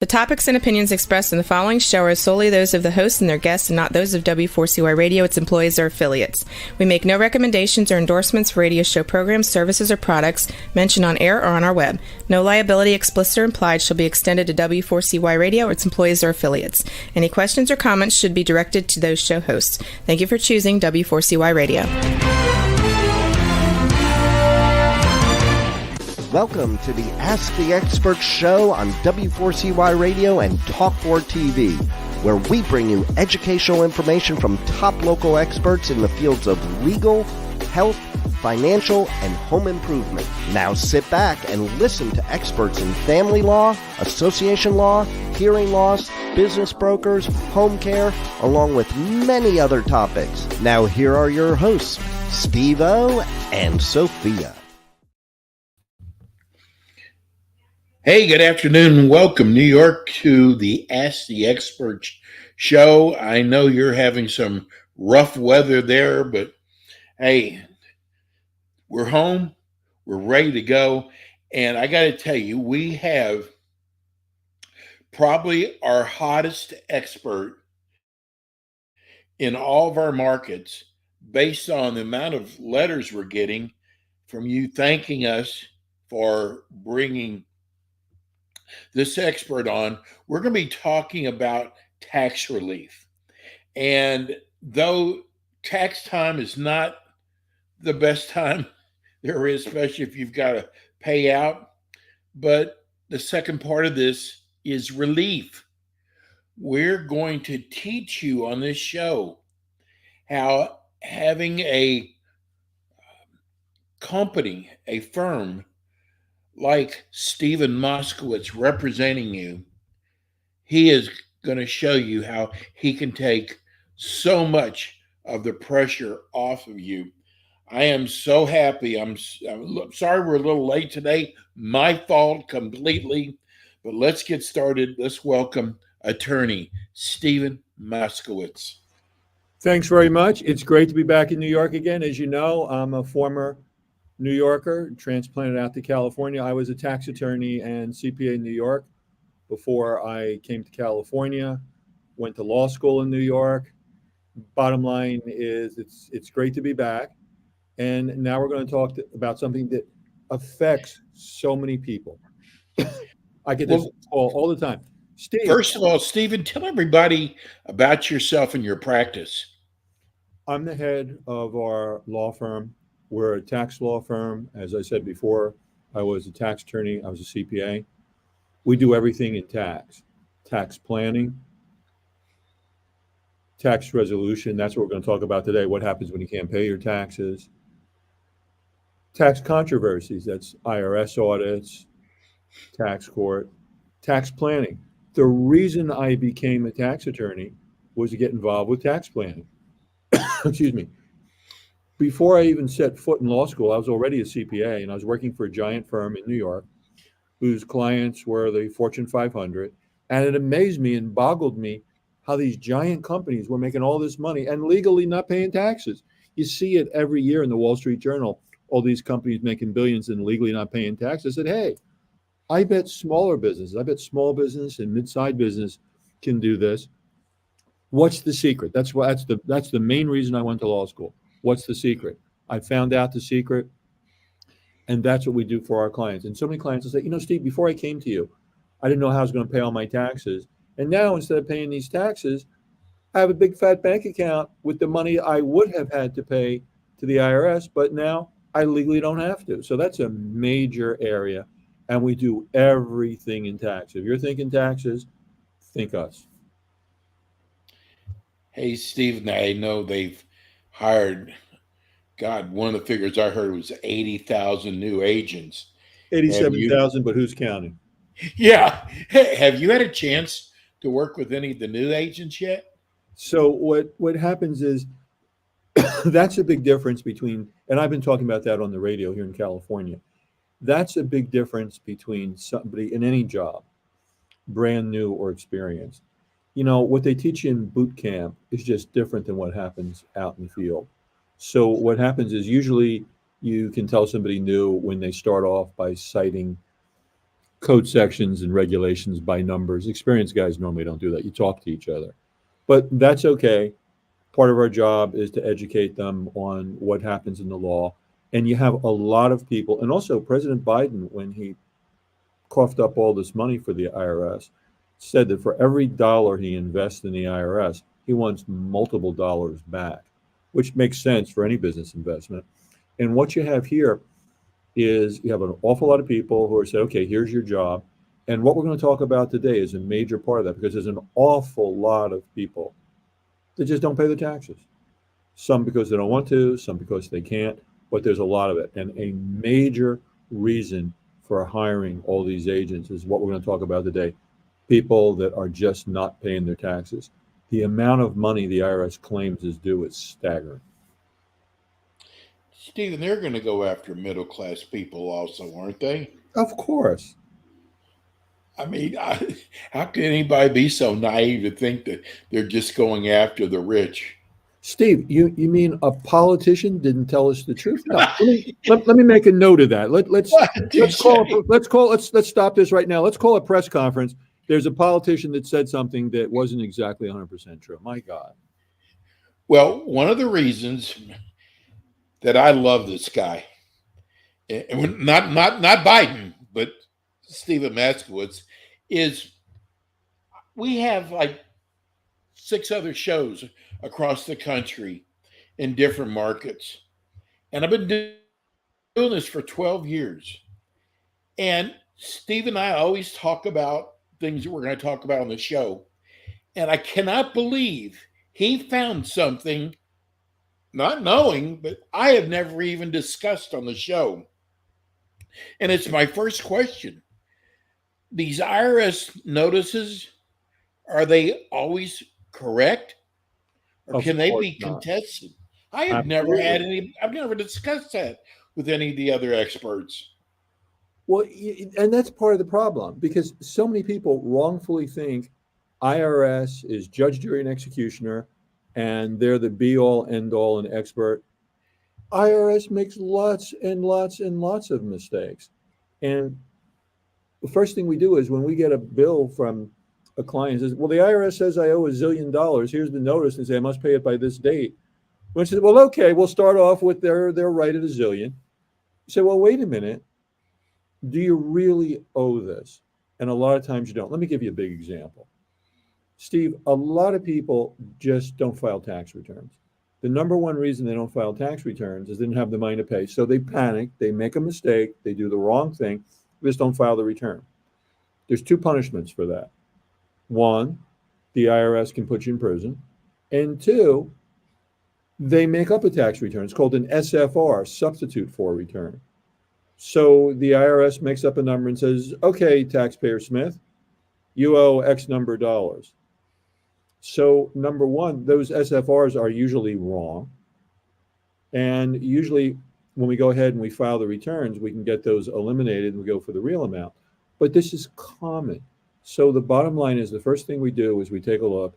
The topics and opinions expressed in the following show are solely those of the host and their guests and not those of W4CY Radio, its employees, or affiliates. We make no recommendations or endorsements for radio show programs, services, or products mentioned on air or on our web. No liability, explicit or implied, shall be extended to W4CY Radio or its employees or affiliates. Any questions or comments should be directed to those show hosts. Thank you for choosing W4CY Radio. Welcome to the Ask the Expert show on W4CY Radio and Talk4 TV, where we bring you educational information from top local experts in the fields of legal, health, financial, and home improvement. Now sit back and listen to experts in family law, association law, hearing loss, business brokers, home care, along with many other topics. Now here are your hosts, Steve-O and Sophia. Hey, good afternoon and welcome, New York, to the Ask the Expert show. I know you're having some rough weather there, but hey, we're home, we're ready to go, and I got to tell you, we have probably our hottest expert in all of our markets based on the amount of letters we're getting from you thanking us for bringing this expert on. We're going to be talking about tax relief. And though tax time is not the best time there is, especially if you've got to pay out, but the second part of this is relief. We're going to teach you on this show how having a company, a firm, like Stephen Moskowitz representing you, he is going to show you how he can take so much of the pressure off of you. I am so happy. I'm sorry we're a little late today. My fault completely. But let's get started. Let's welcome attorney Stephen Moskowitz. Thanks very much. It's great to be back in New York again. As you know, I'm a former New Yorker, transplanted out to California. I was a tax attorney and CPA in New York before I came to California, went to law school in New York. Bottom line is it's great to be back. And now we're going to talk about something that affects so many people. I get this call all the time. Steve. First of all, Stephen, tell everybody about yourself and your practice. I'm the head of our law firm. We're a tax law firm. As I said before, I was a tax attorney. I was a CPA. We do everything in tax planning, tax resolution. That's what we're going to talk about today. What happens when you can't pay your taxes? Tax controversies. That's IRS audits, tax court, tax planning. The reason I became a tax attorney was to get involved with tax planning. Excuse me. Before I even set foot in law school, I was already a CPA, and I was working for a giant firm in New York whose clients were the Fortune 500. And it amazed me and boggled me how these giant companies were making all this money and legally not paying taxes. You see it every year in the Wall Street Journal, all these companies making billions and legally not paying taxes. I said, hey, I bet smaller businesses, I bet small business and mid-sized business can do this. What's the secret? That's the main reason I went to law school. What's the secret? I found out the secret, and that's what we do for our clients. And so many clients will say, Steve, before I came to you, I didn't know how I was going to pay all my taxes. And now instead of paying these taxes, I have a big fat bank account with the money I would have had to pay to the IRS, but now I legally don't have to. So that's a major area, and we do everything in tax. If you're thinking taxes, think us. Hey, Steve, I know they've hired, one of the figures I heard was 80,000 new agents. 87,000, but who's counting? Yeah. Hey, have you had a chance to work with any of the new agents yet? So what happens is that's a big difference between, and I've been talking about that on the radio here in California. That's a big difference between somebody in any job, brand new or experienced. What they teach you in boot camp is just different than what happens out in the field. So what happens is usually you can tell somebody new when they start off by citing code sections and regulations by numbers. Experienced guys normally don't do that. You talk to each other. But that's okay. Part of our job is to educate them on what happens in the law. And you have a lot of people, and also President Biden, when he coughed up all this money for the IRS, said that for every dollar he invests in the IRS, he wants multiple dollars back, which makes sense for any business investment. And what you have here is you have an awful lot of people who are saying, okay, here's your job. And what we're going to talk about today is a major part of that, because there's an awful lot of people that just don't pay the taxes. Some because they don't want to, some because they can't, but there's a lot of it. And a major reason for hiring all these agents is what we're going to talk about today. People that are just not paying their taxes. The amount of money the IRS claims is due is staggering. Stephen, they're going to go after middle-class people also, aren't they? Of course. I mean, how can anybody be so naive to think that they're just going after the rich? Steve, you mean a politician didn't tell us the truth? No. Let me make a note of that. Let's stop this right now. Let's call a press conference. There's a politician that said something that wasn't exactly 100% true. My God. Well, one of the reasons that I love this guy, and not Biden, but Stephen Moskowitz, is we have like 6 other shows across the country in different markets. And I've been doing this for 12 years. And Steve and I always talk about things that we're going to talk about on the show. And I cannot believe he found something, not knowing, but I have never even discussed on the show. And it's my first question. These IRS notices, are they always correct? Or can they be contested? I have never had any, I've never discussed that with any of the other experts. Well, and that's part of the problem, because so many people wrongfully think IRS is judge, jury, and executioner, and they're the be-all, end-all, and expert. IRS makes lots and lots and lots of mistakes. And the first thing we do is when we get a bill from a client, says, well, the IRS says I owe $1 zillion. Here's the notice, and say I must pay it by this date. When she says, well, okay, we'll start off with their right at $1 zillion. You say, well, wait a minute. Do you really owe this? And a lot of times you don't. Let me give you a big example. Steve, a lot of people just don't file tax returns. The number one reason they don't file tax returns is they didn't have the money to pay. So they panic, they make a mistake, they do the wrong thing, they just don't file the return. There's 2 punishments for that. 1, the IRS can put you in prison. And 2, they make up a tax return. It's called an SFR, substitute for return. So the IRS makes up a number and says, okay, taxpayer Smith, you owe X number of dollars. So number one, those SFRs are usually wrong. And usually when we go ahead and we file the returns, we can get those eliminated and we go for the real amount. But this is common. So the bottom line is the first thing we do is we take a look,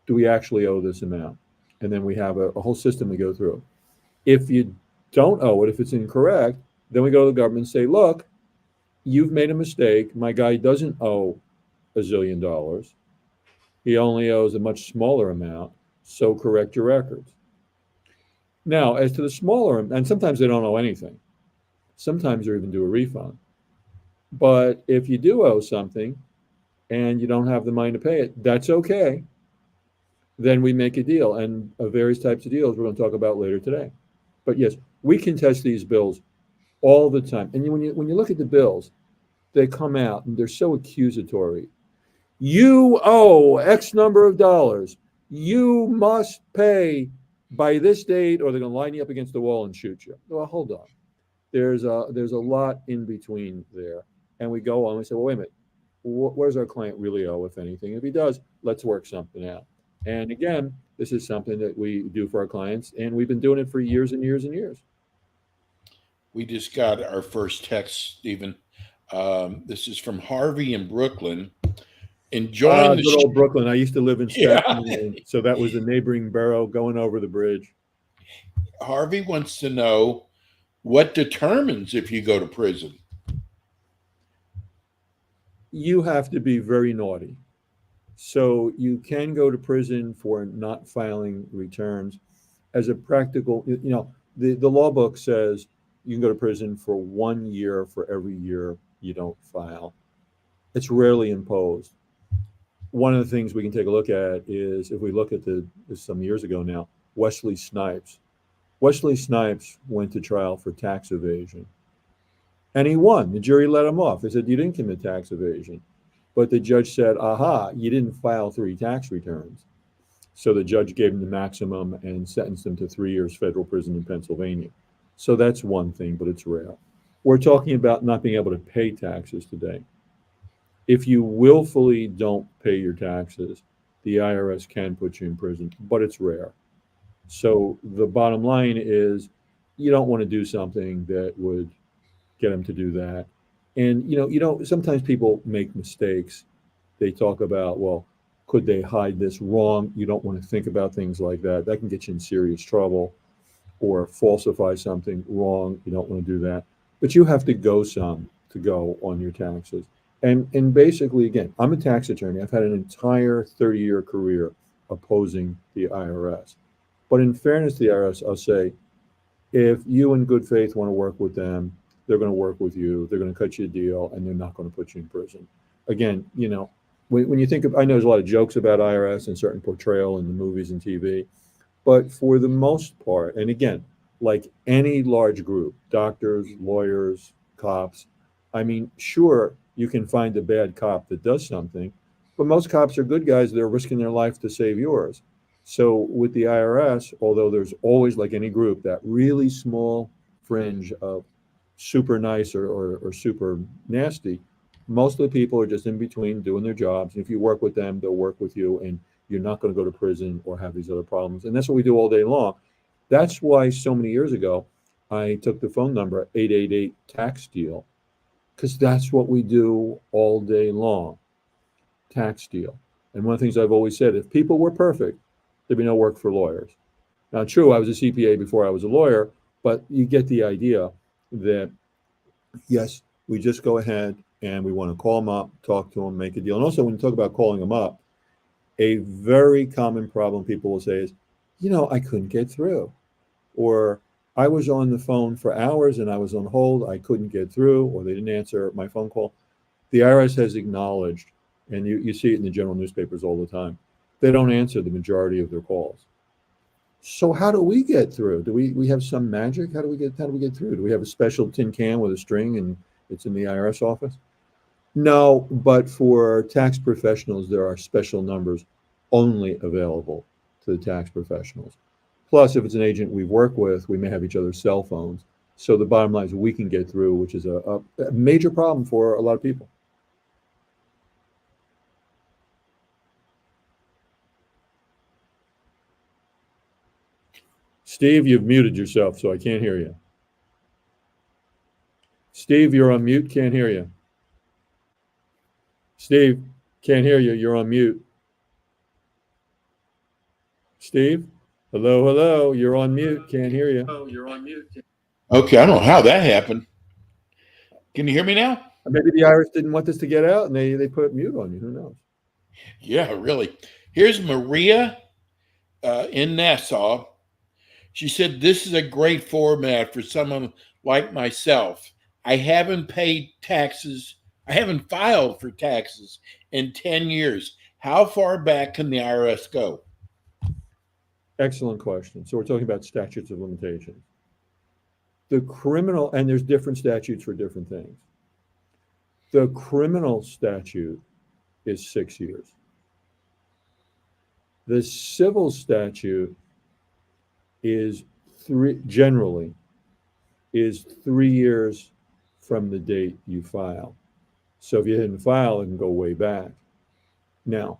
do we actually owe this amount? And then we have a whole system we go through. If you don't owe it, if it's incorrect, then we go to the government and say, look, you've made a mistake. My guy doesn't owe $1 zillion. He only owes a much smaller amount, so correct your records. Now, as to the smaller, and sometimes they don't owe anything. Sometimes they even do a refund. But if you do owe something and you don't have the money to pay it, that's okay. Then we make a deal, and various types of deals we're going to talk about later today. But yes, we contest these bills all the time. And when you look at the bills, they come out and they're so accusatory. You owe X number of dollars. You must pay by this date, or they're going to line you up against the wall and shoot you. Well, hold on. There's a lot in between there. And we go on, we say, well, wait a minute. What does our client really owe, if anything? If he does, let's work something out. And again, this is something that we do for our clients, and we've been doing it for years and years and years. We just got our first text, Stephen. This is from Harvey in Brooklyn. Enjoying the good old Brooklyn. I used to live in Staten Island, so that was the neighboring borough going over the bridge. Harvey wants to know what determines if you go to prison. you have to be very naughty. So you can go to prison for not filing returns. As a practical, the law book says you can go to prison for 1 year for every year you don't file. It's rarely imposed. One of the things we can take a look at is if we look at some years ago now, Wesley Snipes. Wesley Snipes went to trial for tax evasion. And he won. The jury let him off. They said, you didn't commit tax evasion. But the judge said, aha, you didn't file 3 tax returns. So the judge gave him the maximum and sentenced him to 3 years federal prison in Pennsylvania. So that's one thing, but it's rare. We're talking about not being able to pay taxes today. If you willfully don't pay your taxes, the IRS can put you in prison, but it's rare. So the bottom line is you don't want to do something that would get them to do that. And, sometimes people make mistakes. They talk about, well, could they hide this wrong? You don't want to think about things like that. That can get you in serious trouble, or falsify something wrong. You don't want to do that. But you have to go on your taxes. And basically, again, I'm a tax attorney. I've had an entire 30-year career opposing the IRS. But in fairness to the IRS, I'll say, if you in good faith want to work with them, they're going to work with you. They're going to cut you a deal, and they're not going to put you in prison. Again, when you think of, I know there's a lot of jokes about IRS and certain portrayal in the movies and TV, but for the most part, and again, like any large group, doctors, lawyers, cops, I mean, sure, you can find a bad cop that does something, but most cops are good guys. They're risking their life to save yours. So with the IRS, although there's always, like any group, that really small fringe of super nice or super nasty, most of the people are just in between doing their jobs. And if you work with them, they'll work with you, and you're not going to go to prison or have these other problems. And that's what we do all day long. That's why so many years ago, I took the phone number 888 tax deal, because that's what we do all day long, tax deal. And one of the things I've always said, if people were perfect, there'd be no work for lawyers. Now, true, I was a CPA before I was a lawyer, but you get the idea that, yes, we just go ahead and we want to call them up, talk to them, make a deal. And also, when you talk about calling them up, a very common problem people will say is, I couldn't get through. Or I was on the phone for hours and I was on hold, I couldn't get through, or they didn't answer my phone call. The IRS has acknowledged, and you see it in the general newspapers all the time, they don't answer the majority of their calls. So how do we get through? Do we have some magic? How do we get through? Do we have a special tin can with a string and it's in the IRS office? No, but for tax professionals, there are special numbers only available to the tax professionals. Plus, if it's an agent we work with, we may have each other's cell phones. So the bottom line is we can get through, which is a major problem for a lot of people. Steve, you've muted yourself, so I can't hear you. Steve, you're on mute, can't hear you. Steve, can't hear you, you're on mute. Steve, hello, you're on mute, can't hear you. Okay, I don't know how that happened. Can you hear me now? Maybe the IRS didn't want this to get out and they put mute on you, who knows? Yeah, really. Here's Maria in Nassau. She said, this is a great format for someone like myself. I haven't paid taxes. I haven't filed for taxes in 10 years. How far back can the IRS go? Excellent question. So we're talking about statutes of limitations. The criminal, and there's different statutes for different things. The criminal statute is 6 years. The civil statute is 3 years from the date you file. So if you didn't file, it can go way back. Now,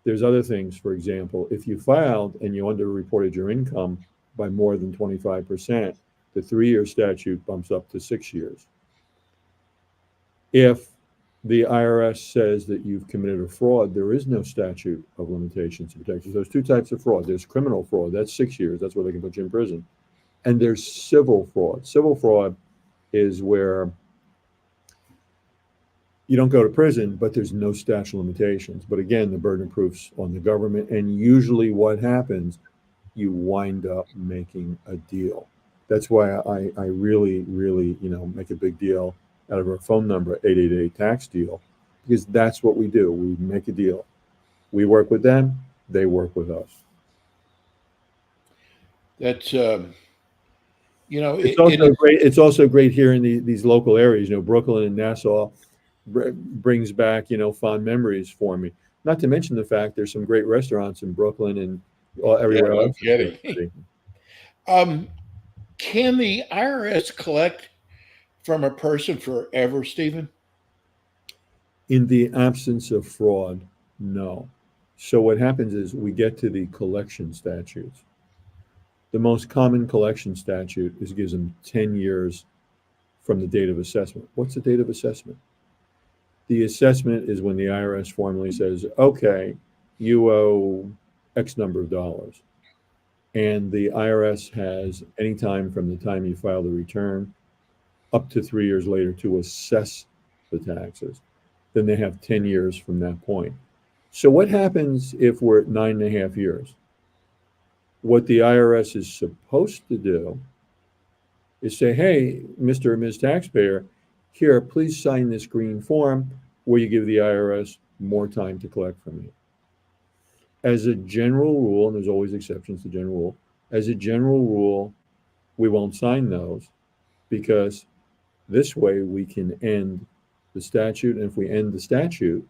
there's other things. For example, if you filed and you underreported your income by more than 25%, the 3-year statute bumps up to 6 years. If the IRS says that you've committed a fraud, there is no statute of limitations and protections. There's 2 types of fraud. There's criminal fraud, that's 6 years, that's where they can put you in prison. And there's civil fraud. Civil fraud is where You don't go to prison, but there's no statute of limitations. But again, the burden of proof's on the government. And usually what happens, you wind up making a deal. That's why I really, really, make a big deal out of our phone number, 888 tax deal, because that's what we do. We make a deal. We work with them, they work with us. That's It's also great here in these local areas. Brooklyn and Nassau brings back fond memories for me. Not to mention the fact there's some great restaurants in Brooklyn and everywhere else. Can the IRS collect from a person forever, Stephen? In the absence of fraud, no. So what happens is we get to the collection statutes. The most common collection statute gives them 10 years from the date of assessment. What's the date of assessment? The assessment is when the IRS formally says, okay, you owe X number of dollars. And the IRS has any time from the time you file the return up to 3 years later to assess the taxes. Then they have 10 years from that point. So what happens if we're at 9.5 years? What the IRS is supposed to do is say, hey, Mr. or Ms. Taxpayer, here, please sign this green form where you give the IRS more time to collect from you. As a general rule, and there's always exceptions to general rule, as a general rule, we won't sign those because this way we can end the statute. And if we end the statute,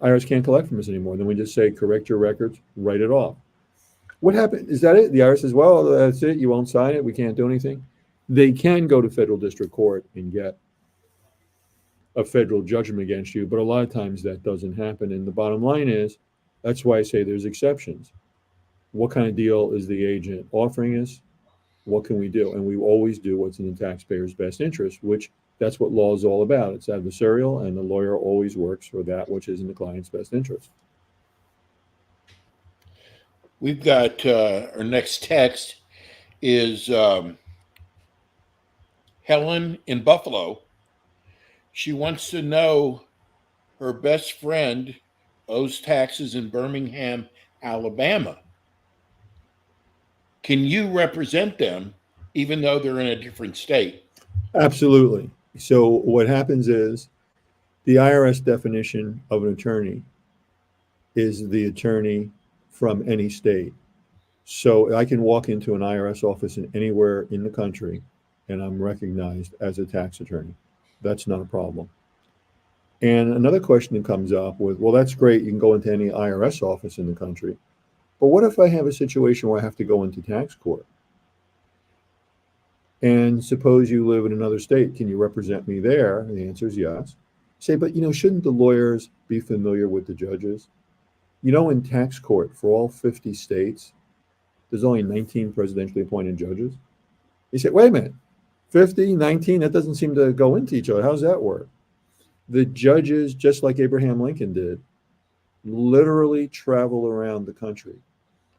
IRS can't collect from us anymore. Then we just say, correct your records, write it off. What happened? Is that it? The IRS says, well, that's it. You won't sign it. We can't do anything. They can go to federal district court and get a federal judgment against you, but a lot of times that doesn't happen. And the bottom line is, that's why I say there's exceptions. What kind of deal is the agent offering us? What can we do? And we always do what's in the taxpayer's best interest, which that's what law is all about. It's adversarial, and the lawyer always works for that which is in the client's best interest. We've got our next text is Helen in Buffalo. She wants to know her best friend owes taxes in Birmingham, Alabama. Can you represent them even though they're in a different state? Absolutely. So what happens is the IRS definition of an attorney is the attorney from any state. So I can walk into an IRS office anywhere in the country and I'm recognized as a tax attorney. That's not a problem. And another question that comes up with, well, that's great. You can go into any IRS office in the country. But what if I have a situation where I have to go into tax court? And suppose you live in another state, can you represent me there? And the answer is yes. Say, but shouldn't the lawyers be familiar with the judges? In tax court for all 50 states, there's only 19 presidentially appointed judges. You say, wait a minute, 50, 19, that doesn't seem to go into each other. How does that work? The judges, just like Abraham Lincoln did, literally travel around the country.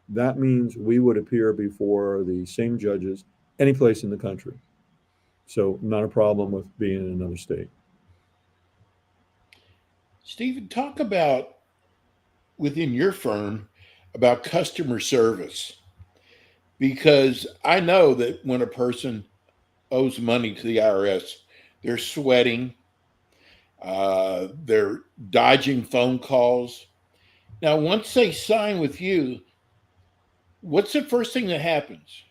That means we would appear before the same judges any place in the country. So not a problem with being in another state. Stephen, talk about within your firm about customer service, because I know that when a person owes money to the IRS, they're sweating, they're dodging phone calls. Now, once they sign with you, what's the first thing that happens?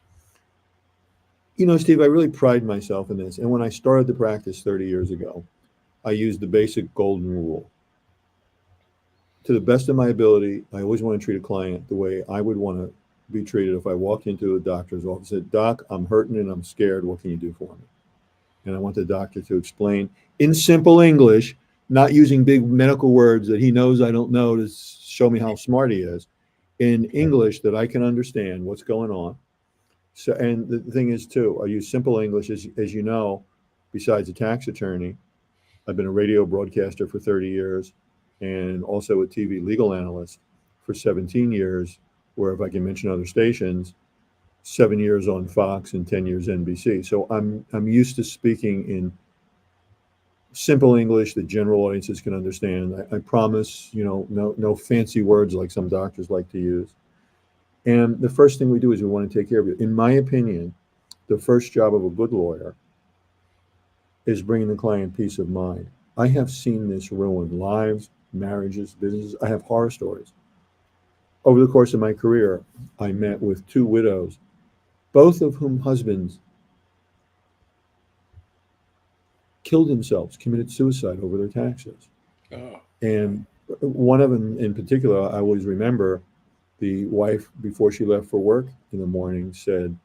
Steve, I really pride myself in this. And when I started the practice 30 years ago, I used the basic golden rule. To the best of my ability, I always want to treat a client the way I would want to be treated if I walked into a doctor's office and said, Doc, I'm hurting and I'm scared. What can you do for me? And I want the doctor to explain in simple English, not using big medical words that he knows I don't know to show me how smart he is, in English that I can understand what's going on. So, and the thing is too, I use simple English, as you know, besides a tax attorney. I've been a radio broadcaster for 30 years and also a TV legal analyst for 17 years, where if I can mention other stations, 7 years on Fox and 10 years NBC. So I'm used to speaking in simple English that general audiences can understand. I promise, no fancy words like some doctors like to use. And the first thing we do is we want to take care of you. In my opinion, the first job of a good lawyer is bringing the client peace of mind. I have seen this ruin lives, marriages, businesses. I have horror stories. Over the course of my career, I met with 2 widows, both of whom husbands killed themselves, committed suicide over their taxes. Oh, And one of them in particular, I always remember, the wife, before she left for work in the morning, said,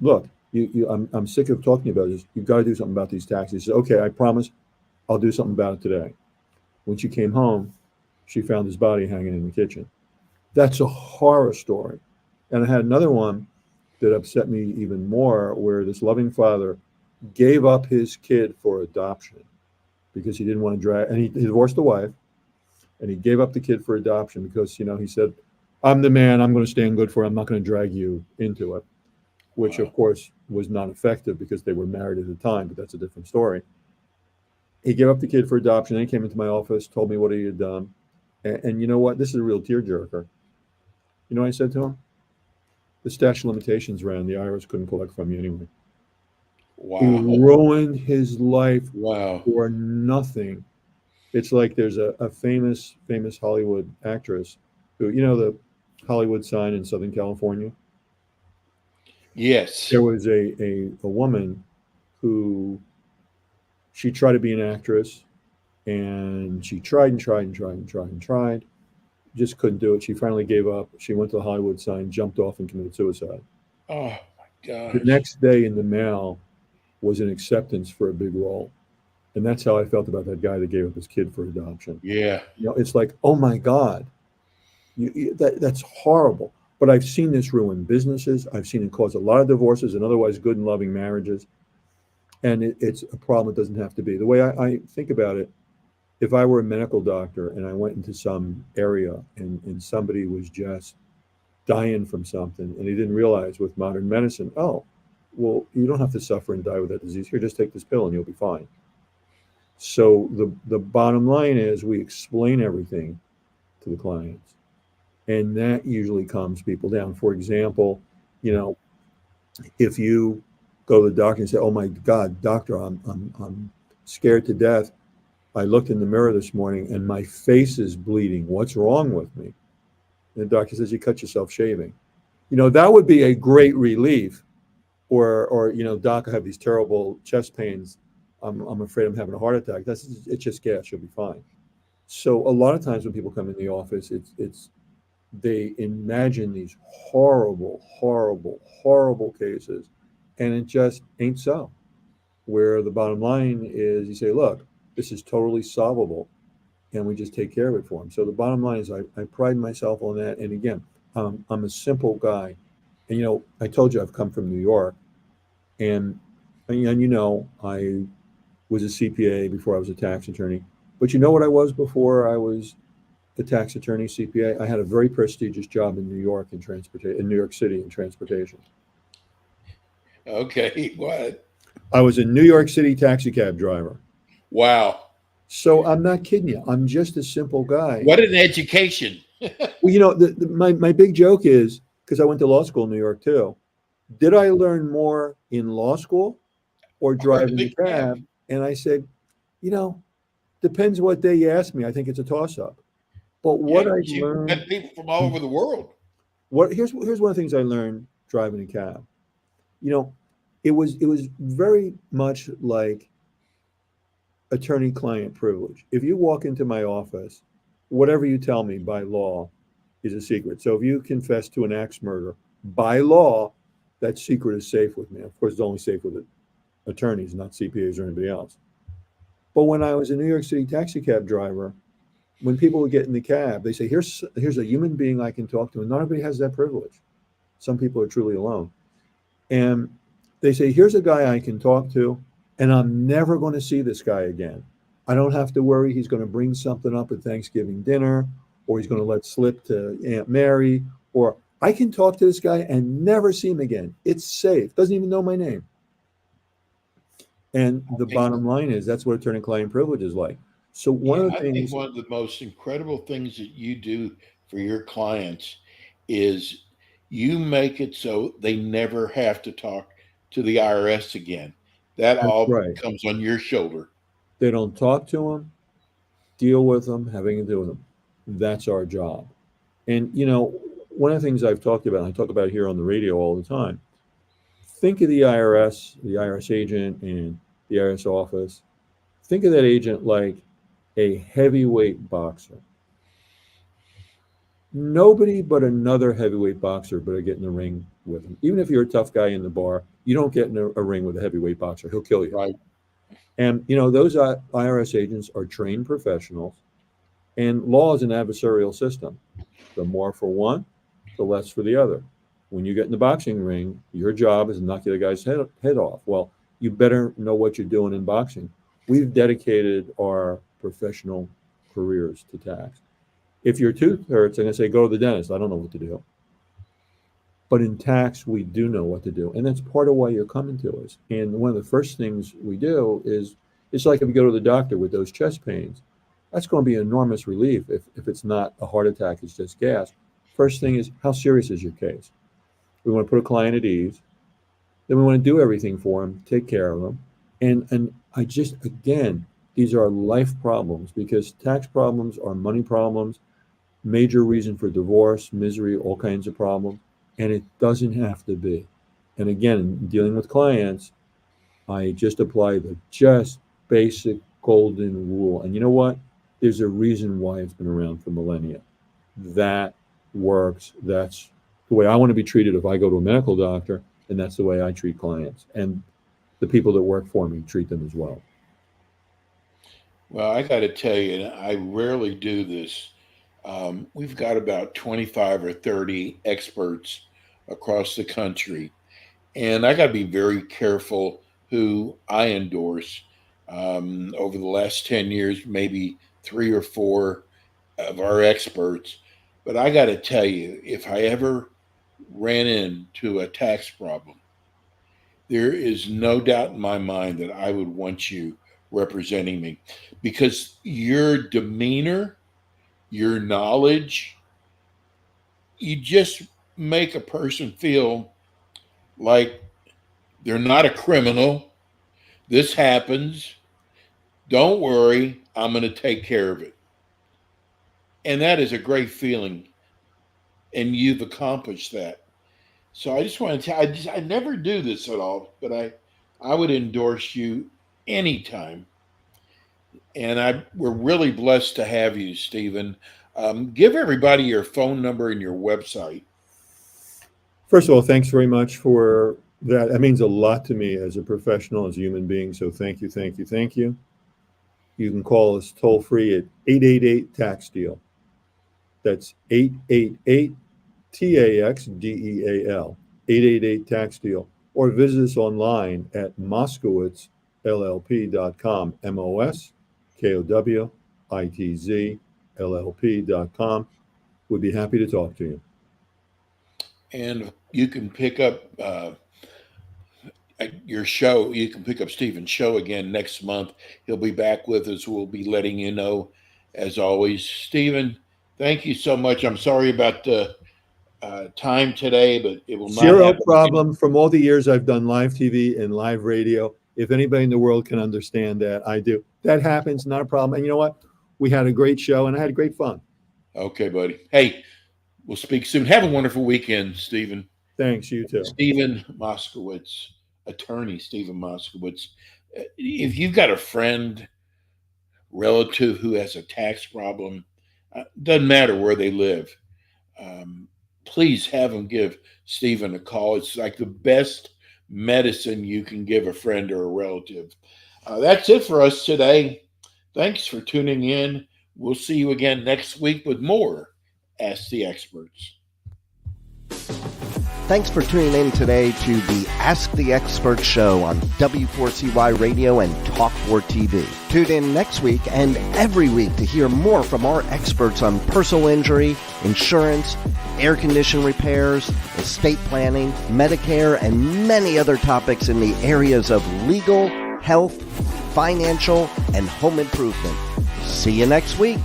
look, I'm sick of talking about this. You've got to do something about these taxes. She said, okay, I promise I'll do something about it today. When she came home, she found his body hanging in the kitchen. That's a horror story. And I had another one that upset me even more, where this loving father gave up his kid for adoption because he didn't want to drag, and he divorced the wife, and he gave up the kid for adoption because, he said, I'm the man, I'm going to stand good for it. I'm not going to drag you into it, which wow. of course was not effective because they were married at the time, but that's a different story. He gave up the kid for adoption. Then he came into my office, told me what he had done. And you know what? This is a real tearjerker. You know what I said to him? The statute of limitations ran. The IRS couldn't collect from you anyway. Wow. He ruined his life Wow. for nothing. It's like there's a famous Hollywood actress who, the Hollywood sign in Southern California. Yes. There was a woman who, she tried to be an actress, and she tried and tried and tried and tried and tried. Just couldn't do it. She finally gave up. She went to the Hollywood sign, jumped off, and committed suicide. Oh my gosh. The next day in the mail was an acceptance for a big role. And that's how I felt about that guy that gave up his kid for adoption. Yeah. It's like, oh my God, that's horrible. But I've seen this ruin businesses. I've seen it cause a lot of divorces and otherwise good and loving marriages. And it's a problem it doesn't have to be. The way I think about it, if I were a medical doctor and I went into some area and somebody was just dying from something and he didn't realize with modern medicine, oh, well, you don't have to suffer and die with that disease. Here, just take this pill and you'll be fine. So the bottom line is we explain everything to the clients, and that usually calms people down. For example, if you go to the doctor and say, oh my God, doctor, I'm scared to death. I looked in the mirror this morning and my face is bleeding. What's wrong with me? And the doctor says, you cut yourself shaving. That would be a great relief. Or doc, I have these terrible chest pains. I'm afraid I'm having a heart attack. It's just gas. You'll be fine. So a lot of times when people come in the office, it's they imagine these horrible, horrible, horrible cases, and it just ain't so. Where the bottom line is, you say, look, this is totally solvable, and we just take care of it for them. So the bottom line is, I pride myself on that. And again, I'm a simple guy. And I told you I've come from New York, and I was a CPA before I was a tax attorney. But you know what I was before I was a tax attorney, CPA? I had a very prestigious job in New York in New York City in transportation. Okay. What? I was a New York City taxi cab driver. Wow. So I'm not kidding you. I'm just a simple guy. What an education. Well, my big joke is, because I went to law school in New York too, did I learn more in law school or driving the cab? And I said, depends what day you ask me. I think it's a toss-up. But what I learned, met people from all over the world. Here's one of the things I learned driving a cab. It was very much like attorney-client privilege. If you walk into my office, whatever you tell me by law is a secret. So if you confess to an axe murder, by law, that secret is safe with me. Of course, it's only safe with attorneys, not CPAs or anybody else. But when I was a New York City taxi cab driver, when people would get in the cab, they say, here's a human being I can talk to. And not everybody has that privilege. Some people are truly alone. And they say, here's a guy I can talk to, and I'm never going to see this guy again. I don't have to worry he's going to bring something up at Thanksgiving dinner, or he's going to let slip to Aunt Mary, or I can talk to this guy and never see him again. It's safe. Doesn't even know my name. And the bottom line is that's what attorney-client privilege is like. So one of the I think things, one of the most incredible things that you do for your clients is you make it so they never have to talk to the IRS again. That that's all right. comes on your shoulder. They don't talk to them, deal with them, having to do with them. That's our job. And, one of the things I've talked about, and I talk about it here on the radio all the time, think of the IRS agent and the IRS office. Think of that agent like a heavyweight boxer. Nobody but another heavyweight boxer better get in the ring with him. Even if you're a tough guy in the bar, you don't get in a ring with a heavyweight boxer. He'll kill you. Right. And, those IRS agents are trained professionals, and law is an adversarial system. The more for one, the less for the other. When you get in the boxing ring, your job is to knock the other guy's head off. Well, you better know what you're doing in boxing. We've dedicated our professional careers to tax. If your tooth hurts, I'm going to say, go to the dentist. I don't know what to do. But in tax, we do know what to do. And that's part of why you're coming to us. And one of the first things we do is, it's like if you go to the doctor with those chest pains, that's going to be enormous relief if it's not a heart attack, it's just gas. First thing is, how serious is your case? We want to put a client at ease. Then we want to do everything for them, take care of them. And I just, again, these are life problems, because tax problems are money problems, major reason for divorce, misery, all kinds of problems. And it doesn't have to be. And again, dealing with clients, I just apply the just basic golden rule. And you know what? There's a reason why it's been around for millennia. That works. That's the way I want to be treated if I go to a medical doctor, and that's the way I treat clients. And the people that work for me treat them as well. Well, I got to tell you, and I rarely do this. We've got about 25 or 30 experts across the country, and I got to be very careful who I endorse. Over the last 10 years, maybe 3 or 4 of our experts. But I got to tell you, if I ever ran into a tax problem, there is no doubt in my mind that I would want you representing me, because your demeanor, your knowledge, you just make a person feel like they're not a criminal. This happens. Don't worry, I'm going to take care of it. And that is a great feeling. And you've accomplished that. So I just want to tell you, I never do this at all, but I would endorse you anytime. And we're really blessed to have you, Stephen. Give everybody your phone number and your website. First of all, thanks very much for that. That means a lot to me as a professional, as a human being. So thank you, thank you, thank you. You can call us toll free at 888-TAX-DEAL. That's 888-TAX-DEAL, 888-TAX-DEAL. Or visit us online at moskowitzllp.com, moskowitzllp.com. We'd be happy to talk to you. And you can pick up your show. You can pick up Stephen's show again next month. He'll be back with us. We'll be letting you know, as always. Stephen, thank you so much. I'm sorry about the time today, but it will not Zero problem. From all the years I've done live TV and live radio, if anybody in the world can understand that, I do. That happens, not a problem. And you know what? We had a great show, and I had great fun. Okay, buddy. Hey, we'll speak soon. Have a wonderful weekend, Stephen. Thanks, you too. Stephen Moskowitz, attorney Stephen Moskowitz. If you've got a friend, relative who has a tax problem, doesn't matter where they live, please have them give Stephen a call. It's like the best medicine you can give a friend or a relative. That's it for us today. Thanks for tuning in. We'll see you again next week with more Ask the Experts. Thanks for tuning in today to the Ask the Expert show on W4CY Radio and Talk4 TV. Tune in next week and every week to hear more from our experts on personal injury, insurance, air condition repairs, estate planning, Medicare, and many other topics in the areas of legal, health, financial, and home improvement. See you next week.